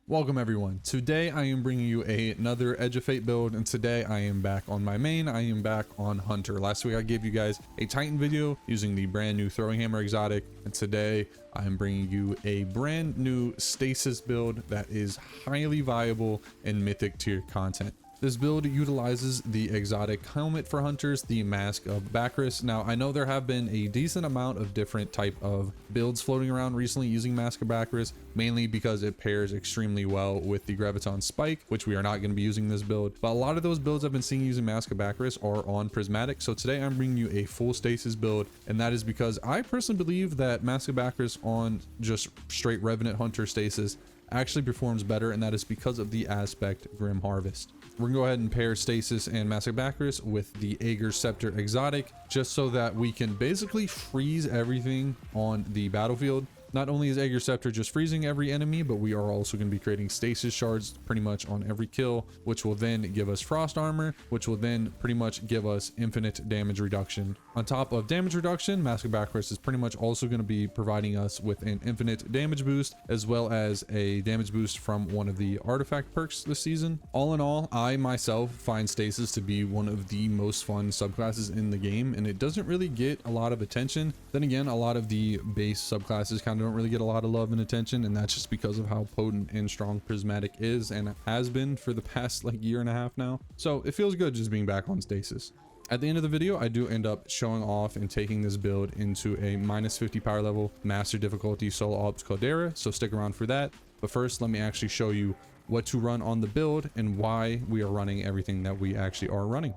Welcome everyone. Today I am bringing you another Edge of Fate build, and today I am back on my main. I am back on Hunter. Last week I gave you guys a Titan video using the brand new Throwing Hammer exotic, and today I am bringing you a brand new Stasis build that is highly viable in Mythic tier content. This build utilizes the exotic helmet for hunters, the mask of bakris. Now, I know there have been a decent amount of different type of builds floating around recently using mask of bakris, mainly because it pairs extremely well with the graviton spike, which we are not going to be using this build. But a lot of those builds I've been seeing using mask of bakris are on Prismatic. So today I'm bringing you a full Stasis build, and that is because I personally believe that mask of bakris on just straight Revenant Hunter Stasis actually performs better, and that is because of the aspect Grim Harvest. We're gonna go ahead and pair Stasis and Mactic Bakris with the Aegir's Scepter exotic, just so that we can basically freeze everything on the battlefield. Not only is Aegir's Scepter just freezing every enemy, but we are also going to be creating stasis shards pretty much on every kill, which will then give us frost armor, which will then pretty much give us infinite damage reduction. On top of damage reduction, Mask of Bakris is pretty much also going to be providing us with an infinite damage boost, as well as a damage boost from one of the artifact perks this season. All in all, I myself find Stasis to be one of the most fun subclasses in the game, and it doesn't really get a lot of attention. Then again, a lot of the base subclasses kind of don't really get a lot of love and attention, and that's just because of how potent and strong Prismatic is and has been for the past like year and a half now. So it feels good just being back on Stasis. At the end of the video, I do end up showing off and taking this build into a -50 power level master difficulty solo ops Caldera, so stick around for that. But first, let me actually show you what to run on the build and why we are running everything that we actually are running.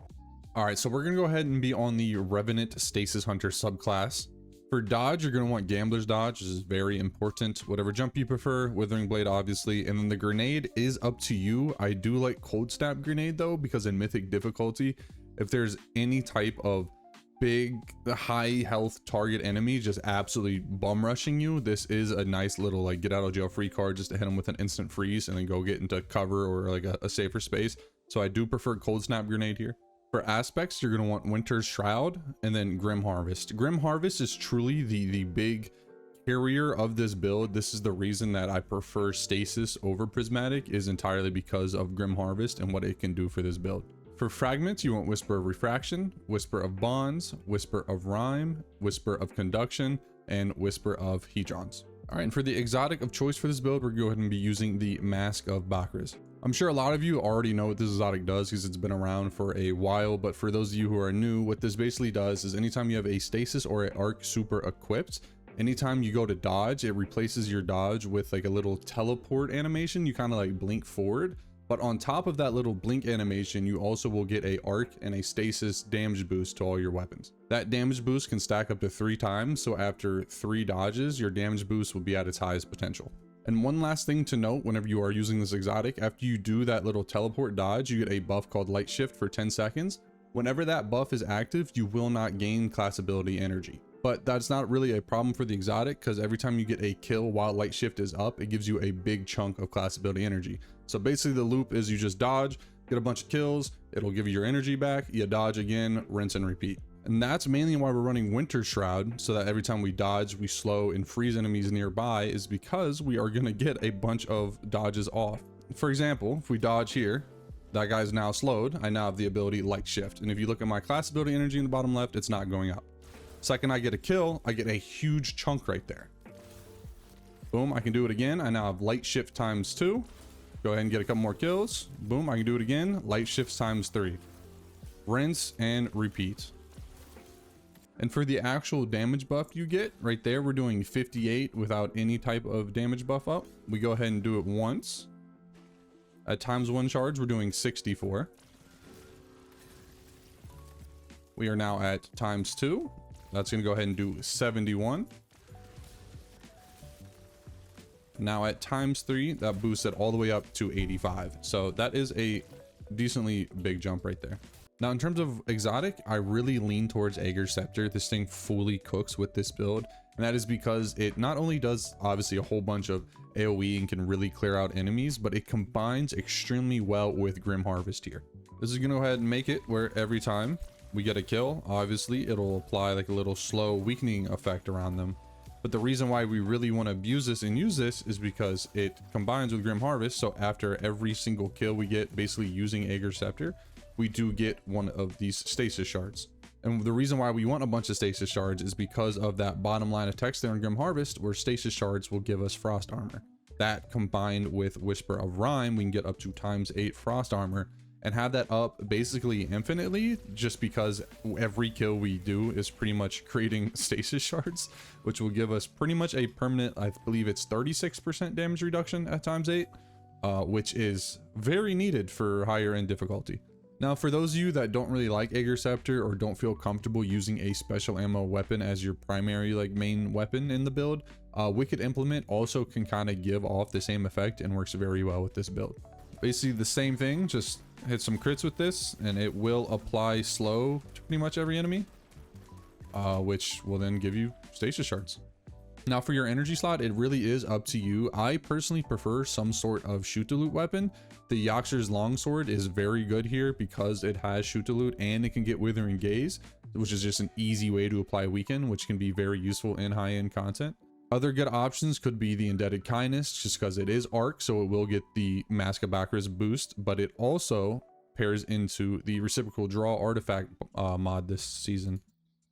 All right, so we're gonna go ahead and be on the Revenant Stasis Hunter subclass. For dodge, you're going to want Gambler's Dodge. This is very important. Whatever jump you prefer, Withering Blade obviously, and then the grenade is up to you. I do like Cold Snap Grenade though, because in Mythic Difficulty, if there's any type of big high health target enemy just absolutely bum rushing you, this is a nice little like get out of jail free card just to hit them with an instant freeze and then go get into cover or like a safer space. So I do prefer Cold Snap Grenade here. For aspects, you're going to want Winter's Shroud and then Grim Harvest. Grim Harvest is truly the big carrier of this build. This is the reason that I prefer Stasis over Prismatic, is entirely because of Grim Harvest and what it can do for this build. For fragments, you want Whisper of Refraction, Whisper of Bonds, Whisper of Rhyme, Whisper of Conduction, and Whisper of Hedrons. All right, and for the exotic of choice for this build, we're going to go ahead and be using the Mask of Bakris. I'm sure a lot of you already know what this exotic does because it's been around for a while, but for those of you who are new, what this basically does is anytime you have a Stasis or an Arc super equipped, anytime you go to dodge, it replaces your dodge with like a little teleport animation. You kind of like blink forward, but on top of that little blink animation, you also will get a Arc and a Stasis damage boost to all your weapons. That damage boost can stack up to 3 times, so after 3 dodges, your damage boost will be at its highest potential. And one last thing to note whenever you are using this exotic, after you do that little teleport dodge, you get a buff called Light Shift for 10 seconds. Whenever that buff is active, you will not gain class ability energy. But that's not really a problem for the exotic, because every time you get a kill while Light Shift is up, it gives you a big chunk of class ability energy. So basically the loop is you just dodge, get a bunch of kills, it'll give you your energy back, you dodge again, rinse and repeat. And that's mainly why we're running Winter's Shroud, so that every time we dodge, we slow and freeze enemies nearby, is because we are going to get a bunch of dodges off. For example, if we dodge here, that guy's now slowed. I now have the ability Light Shift. And if you look at my class ability energy in the bottom left, it's not going up. Second I get a kill, I get a huge chunk right there. Boom, I can do it again. I now have Light Shift times 2. Go ahead and get a couple more kills. Boom, I can do it again. Light Shifts times 3. Rinse and repeat. And for the actual damage buff you get right there, we're doing 58 without any type of damage buff up. We go ahead and do it once. At ×1 charge, we're doing 64. We are now at ×2. That's going to go ahead and do 71. Now at ×3, that boosts it all the way up to 85. So that is a decently big jump right there. Now, in terms of exotic, I really lean towards Aegir's Scepter. This thing fully cooks with this build, and that is because it not only does obviously a whole bunch of AoE and can really clear out enemies, but it combines extremely well with Grim Harvest here. This is going to go ahead and make it where every time we get a kill, obviously it'll apply like a little slow weakening effect around them. But the reason why we really want to abuse this and use this is because it combines with Grim Harvest. So after every single kill we get basically using Aegir Scepter, we do get one of these stasis shards. And the reason why we want a bunch of stasis shards is because of that bottom line of text there in Grim Harvest, where stasis shards will give us frost armor. That combined with Whisper of Rime, we can get up to ×8 frost armor and have that up basically infinitely, just because every kill we do is pretty much creating stasis shards, which will give us pretty much a permanent, I believe it's 36% damage reduction at ×8, which is very needed for higher end difficulty. Now, for those of you that don't really like Aegir Scepter or don't feel comfortable using a special ammo weapon as your primary main weapon in the build, Wicked Implement also can kind of give off the same effect and works very well with this build. Basically the same thing, just hit some crits with this and it will apply slow to pretty much every enemy, which will then give you stasis shards. Now for your energy slot, it really is up to you. I personally prefer some sort of shoot to loot weapon. The Yoxer's longsword is very good here because it has shoot to loot and it can get Withering Gaze, which is just an easy way to apply weaken, which can be very useful in high-end content. Other good options could be the Indebted Kindness, just because it is arc, so it will get the Mask of Bakris boost, but it also pairs into the Reciprocal Draw artifact mod this season,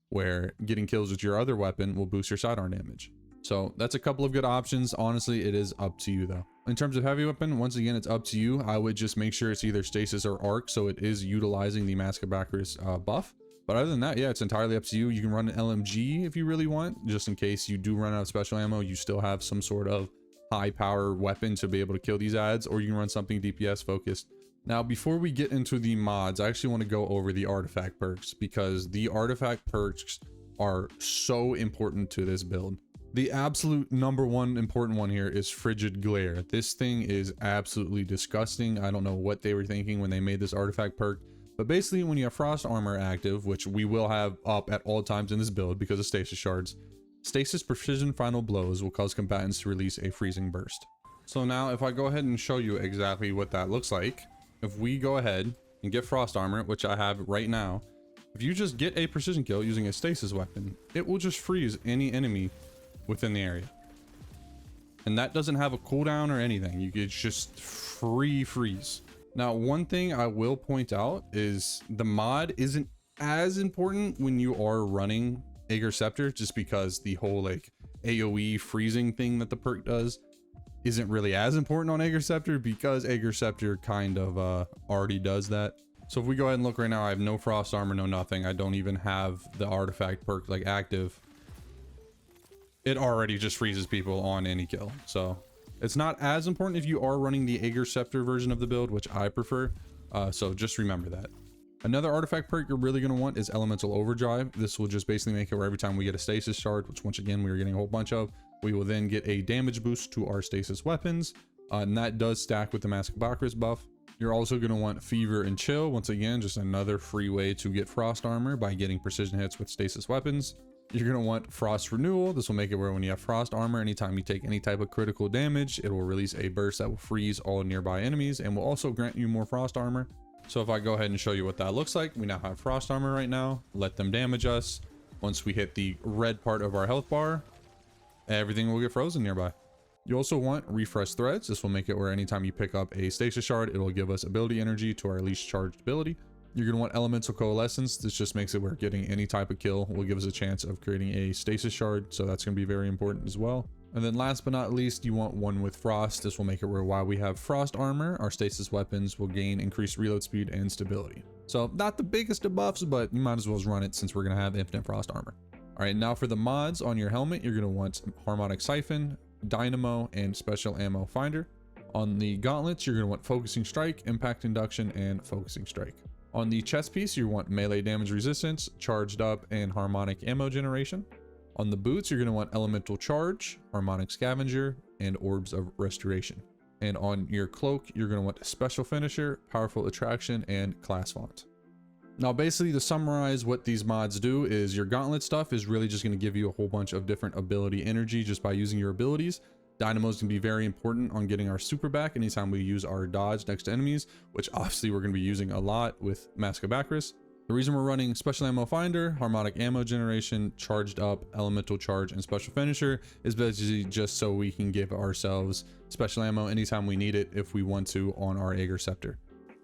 where getting kills with your other weapon will boost your sidearm damage. So that's a couple of good options. Honestly, it is up to you though. In terms of heavy weapon, once again, it's up to you. I would just make sure it's either stasis or arc, so it is utilizing the Mask of Bakris buff. But other than that, yeah, it's entirely up to you. You can run an LMG if you really want, just in case you do run out of special ammo, you still have some sort of high power weapon to be able to kill these ads, or you can run something DPS focused. Now, before we get into the mods, I actually want to go over the artifact perks, because the artifact perks are so important to this build. The absolute #1 important one here is Frigid Glare. This thing is absolutely disgusting. I don't know what they were thinking when they made this artifact perk. But basically, when you have Frost Armor active, which we will have up at all times in this build because of Stasis Shards, Stasis Precision Final Blows will cause combatants to release a freezing burst. So now, if I go ahead and show you exactly what that looks like, if we go ahead and get Frost Armor, which I have right now, if you just get a precision kill using a Stasis weapon, it will just freeze any enemy within the area. And that doesn't have a cooldown or anything. You could just freeze. Now, one thing I will point out is the mod isn't as important when you are running Aegir Scepter, just because the whole AoE freezing thing that the perk does isn't really as important on Aegir Scepter, because Aegir Scepter kind of already does that. So if we go ahead and look right now, I have no Frost Armor, no nothing. I don't even have the artifact perk active. It already just freezes people on any kill. So it's not as important if you are running the Aegir Scepter version of the build, which I prefer. So just remember that. Another artifact perk you're really going to want is Elemental Overdrive. This will just basically make it where every time we get a stasis shard, which once again we are getting a whole bunch of, we will then get a damage boost to our stasis weapons. And that does stack with the Mask of Bakris buff. You're also going to want Fever and Chill. Once again, just another free way to get Frost Armor by getting precision hits with stasis weapons. You're going to want Frost Renewal. This will make it where when you have Frost Armor, anytime you take any type of critical damage, it will release a burst that will freeze all nearby enemies and will also grant you more Frost Armor. So if I go ahead and show you what that looks like, we now have Frost Armor right now. Let them damage us. Once we hit the red part of our health bar, everything will get frozen nearby. You also want Refresh Threads. This will make it where anytime you pick up a Stasis Shard, it will give us ability energy to our least charged ability. You're going to want Elemental Coalescence. This just makes it where getting any type of kill will give us a chance of creating a Stasis Shard, so that's going to be very important as well. And then last but not least, you want one with Frost. This will make it where while we have Frost Armor, our Stasis weapons will gain increased reload speed and stability. So not the biggest of buffs, but you might as well run it since we're going to have Infinite Frost Armor. All right, now for the mods on your helmet, you're going to want Harmonic Siphon, Dynamo, and Special Ammo Finder. On the gauntlets, you're going to want Focusing Strike, Impact Induction, and Focusing Strike. On the chest piece, you want Melee Damage Resistance, Charged Up, and Harmonic Ammo Generation. On the boots, you're going to want Elemental Charge, Harmonic Scavenger, and Orbs of Restoration. And on your cloak, you're going to want Special Finisher, Powerful Attraction, and Class Font. Now, basically, to summarize what these mods do is your gauntlet stuff is really just going to give you a whole bunch of different ability energy just by using your abilities. Dynamos can be very important on getting our super back anytime we use our dodge next to enemies, which obviously we're going to be using a lot with Mask of Bakris. The reason we're running special ammo finder, harmonic ammo generation, charged up, elemental charge, and special finisher is basically just so we can give ourselves special ammo anytime we need it if we want to on our Aegir Scepter.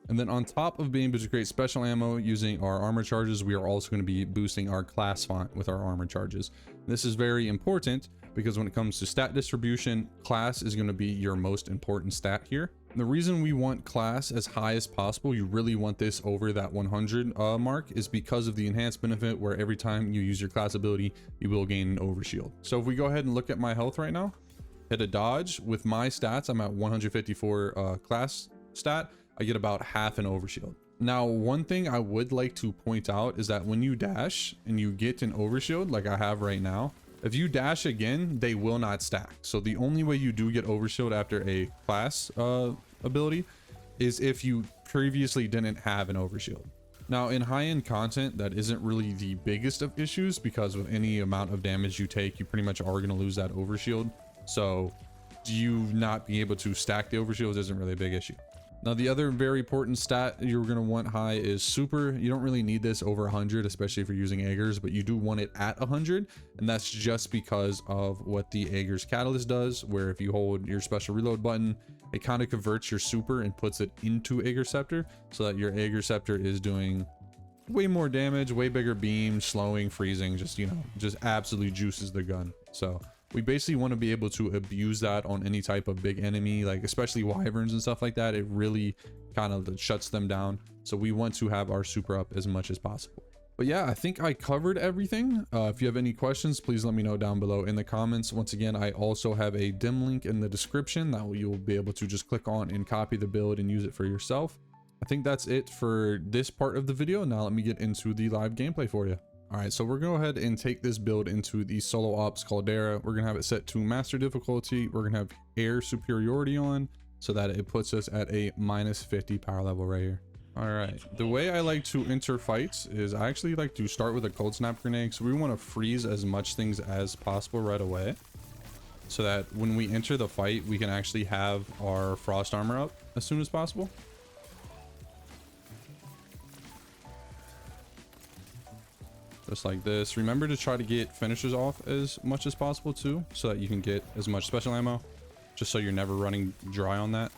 And then on top of being able to create special ammo using our armor charges, we are also going to be boosting our class font with our armor charges. This is very important because when it comes to stat distribution, class is going to be your most important stat here. And the reason we want class as high as possible, you really want this over that 100 mark, is because of the enhanced benefit where every time you use your class ability, you will gain an overshield. So if we go ahead and look at my health right now, hit a dodge, with my stats, I'm at 154 class stat, I get about half an overshield. Now, one thing I would like to point out is that when you dash and you get an overshield like I have right now, if you dash again, they will not stack. So the only way you do get overshield after a class ability is if you previously didn't have an overshield. Now, in high-end content, that isn't really the biggest of issues because with any amount of damage you take, you pretty much are going to lose that overshield. So you not being able to stack the overshields isn't really a big issue. Now, the other very important stat you're going to want high is super. You don't really need this over 100, especially if you're using Aegir's, but you do want it at 100. And that's just because of what the Aegir's Catalyst does, where if you hold your special reload button, it kind of converts your super and puts it into Aegir Scepter so that your Aegir Scepter is doing way more damage, way bigger beams, slowing, freezing, just, you know, just absolutely juices the gun. So we basically want to be able to abuse that on any type of big enemy, like especially wyverns and stuff like that. It really kind of shuts them down. So we want to have our super up as much as possible. But yeah, I think I covered everything. If you have any questions, please let me know down below in the comments. Once again, I also have a dim link in the description that you'll be able to just click on and copy the build and use it for yourself. I think that's it for this part of the video. Now let me get into the live gameplay for you. All right, so we're going to go ahead and take this build into the solo ops Caldera. We're going to have it set to master difficulty. We're going to have air superiority on so that it puts us at a -50 power level right here. All right, the way I like to enter fights is I actually like to start with a cold snap grenade. So we want to freeze as much things as possible right away so that when we enter the fight, we can actually have our frost armor up as soon as possible. Just like this. Remember to try to get finishers off as much as possible too, so that you can get as much special ammo, just so you're never running dry on that.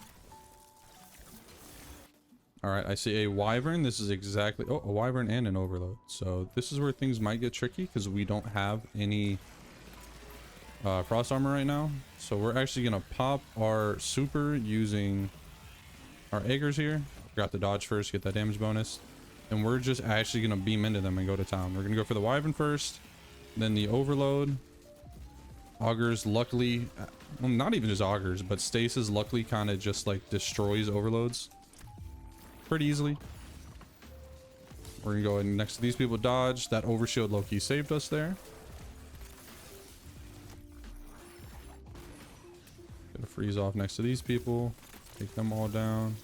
All right, I see a wyvern. This is exactly, oh, a wyvern and an overload. So this is where things might get tricky because we don't have any frost armor right now. So we're actually gonna pop our super using our Aegir's here. Got the dodge first, get that damage bonus. And we're just actually going to beam into them and go to town. We're going to go for the wyvern first, then the overload. Augurs, luckily, well, not even just augurs, but stasis luckily kind of just like destroys overloads pretty easily. We're going to go in next to these people, dodge. That overshield low-key saved us there. Gonna freeze off next to these people, take them all down.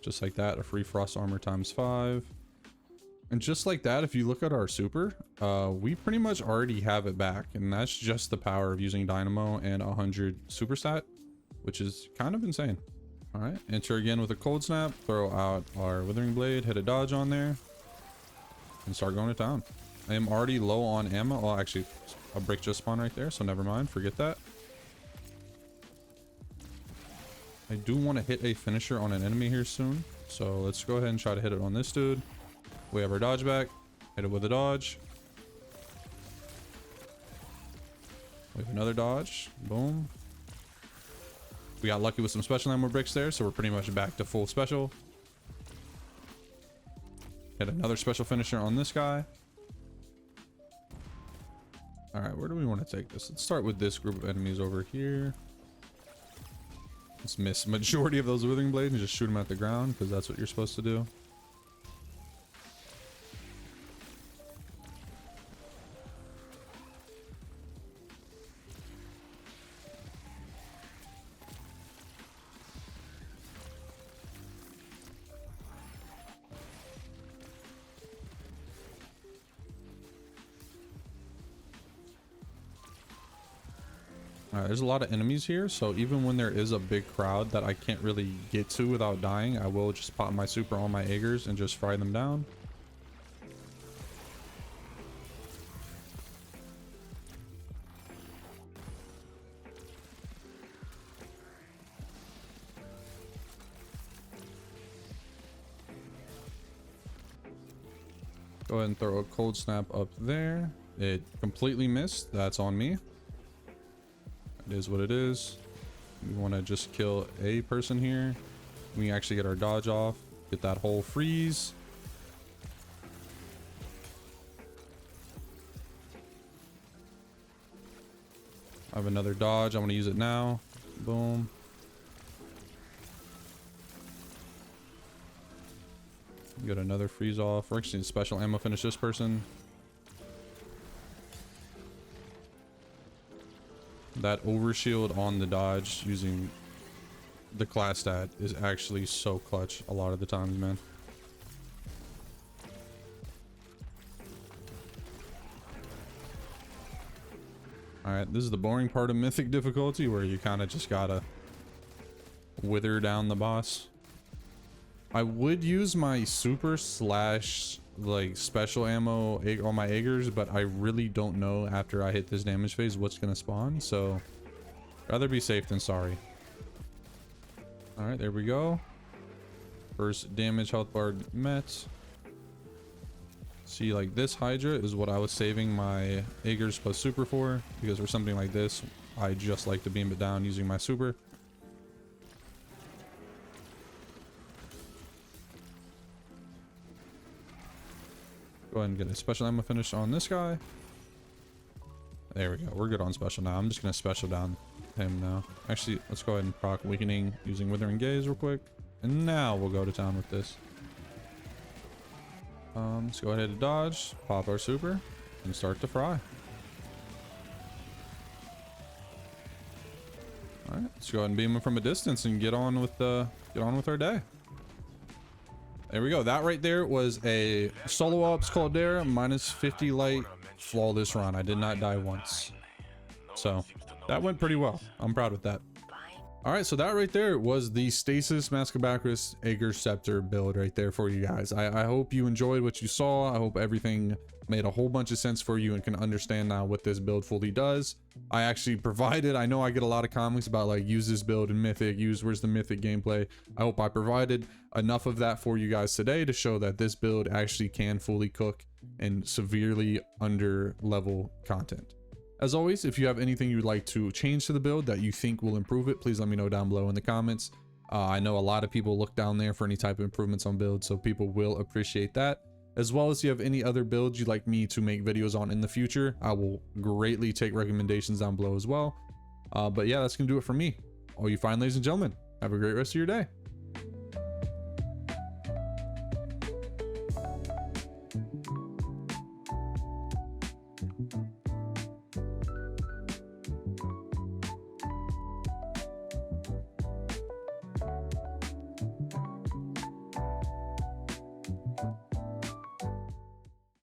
Just like that, a free frost armor ×5. And just like that, if you look at our super, we pretty much already have it back. And that's just the power of using dynamo and 100 super stat, which is kind of insane. All right, enter again with a cold snap, throw out our withering blade, hit a dodge on there, and start going to town. I am already low on ammo. Well, actually, a brick just spawned right there, so never mind, forget that. I do want to hit a finisher on an enemy here soon. So let's go ahead and try to hit it on this dude. We have our dodge back. Hit it with a dodge. We have another dodge. Boom. We got lucky with some special ammo bricks there. So we're pretty much back to full special. Hit another special finisher on this guy. All right, where do we want to take this? Let's start with this group of enemies over here. Let's miss majority of those withering blades and just shoot them at the ground because that's what you're supposed to do. There's a lot of enemies here, so even when there is a big crowd that I can't really get to without dying, I will just pop my super on my Aegir's and just fry them down. Go ahead and throw a cold snap up there. It completely missed. That's on me. It is what it is. We want to just kill a person here. We can actually get our dodge off. Get that whole freeze. I have another dodge. I want to use it now. Boom. Get another freeze off. We're actually in special ammo. Finish this person. That overshield on the dodge using the class stat is actually so clutch a lot of the times, man. Alright, this is the boring part of Mythic Difficulty where you kind of just gotta wither down the boss. I would use my super slash like special ammo on my Aegers, but I really don't know after I hit this damage phase what's gonna spawn, so rather be safe than sorry. Alright, there we go. First damage health bar met. See, like this Hydra is what I was saving my Aegers plus super for, because for something like this I just like to beam it down using my super. Go ahead and get a special ammo finish on this guy. There we go. We're good on special now. I'm just going to special down him now. Actually, let's go ahead and proc weakening using Withering Gaze real quick. And now we'll go to town with this. Let's go ahead and dodge, pop our super, and start to fry. Alright, let's go ahead and beam him from a distance and get on with our day. There we go. That right there was a solo ops Caldera minus 50 light flawless run. I did not die once. So that went pretty well. I'm proud of that. All right, so that right there was the Stasis Mask of Bakris Aegir Scepter build right there for you guys. I hope you enjoyed what you saw. I hope everything made a whole bunch of sense for you and can understand now what this build fully does. I actually provided, I know I get a lot of comments about like use this build in Mythic, where's the Mythic gameplay. I hope I provided enough of that for you guys today to show that this build actually can fully cook in severely under level content. As always, if you have anything you'd like to change to the build that you think will improve it, please let me know down below in the comments. I know a lot of people look down there for any type of improvements on builds, so people will appreciate that. As well as if you have any other builds you'd like me to make videos on in the future, I will greatly take recommendations down below as well. But yeah, that's gonna do it for me. All you fine ladies and gentlemen, have a great rest of your day.